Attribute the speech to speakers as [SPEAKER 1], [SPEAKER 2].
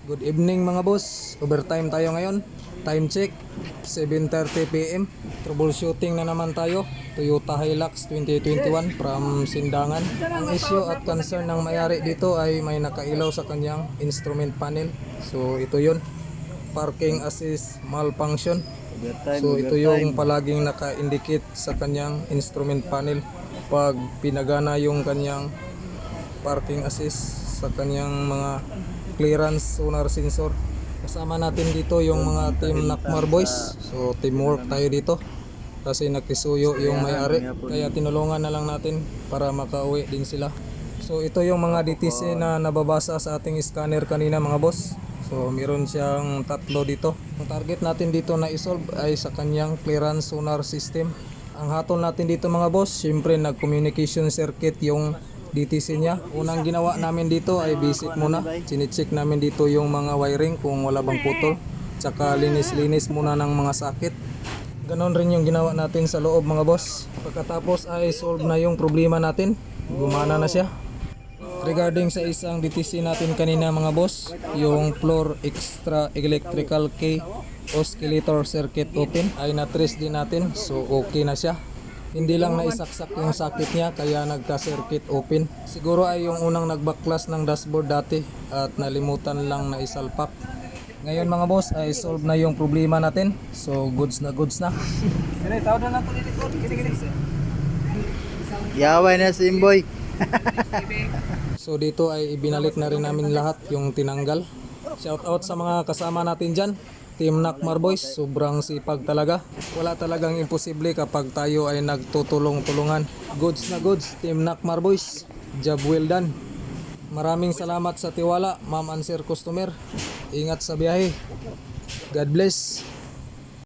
[SPEAKER 1] Good evening mga boss. Overtime tayo ngayon. Time check 7:30 PM. Troubleshooting na naman tayo. Toyota Hilux 2021 from Sindangan. Ang issue at concern ng may-ari dito ay may nakailaw sa kanyang instrument panel. So ito 'yon. Parking assist malfunction. So ito yung palaging naka-indicate sa kanyang instrument panel pag pinagana yung kanyang parking assist sa kanyang mga clearance sonar sensor. Kasama natin dito yung mga team Nakmar boys. So teamwork tayo dito kasi nakisuyo yung may-ari, kaya tinulungan na lang natin para makauwi din sila. So ito yung mga DTC na nababasa sa ating scanner kanina mga boss. So meron siyang tatlo dito. Ang target natin dito na isolve ay sa kanyang clearance sonar system. Ang hatol natin dito mga boss, syempre nag-communication circuit yung DTC niya. Unang ginawa namin dito ay basic muna. Chine-check namin dito yung mga wiring kung wala bang putol. Tsaka linis-linis muna ng mga sakit. Ganon rin yung ginawa natin sa loob mga boss. Pagkatapos ay solve na yung problema natin. Gumana na siya. Regarding sa isang DTC natin kanina mga boss, yung floor extra electrical key oscillator circuit open ay na-trace din natin. So okay na siya. Hindi lang naisaksak yung sakit niya kaya nagka-circuit open. Siguro ay yung unang nagbaklas ng dashboard dati at nalimutan lang na isalpak. Ngayon mga boss ay solve na yung problema natin. So goods na goods na.
[SPEAKER 2] Yaway na si Imboy.
[SPEAKER 1] So dito ay ibinalik na rin namin lahat yung tinanggal. Shout out sa mga kasama natin dyan. Team Nakmar boys, sobrang sipag talaga. Wala talagang imposible kapag tayo ay nagtutulong-tulungan. Goods na goods, Team Nakmar boys. Job well done. Maraming salamat sa tiwala, ma'am and sir customer. Ingat sa biyahe. God bless.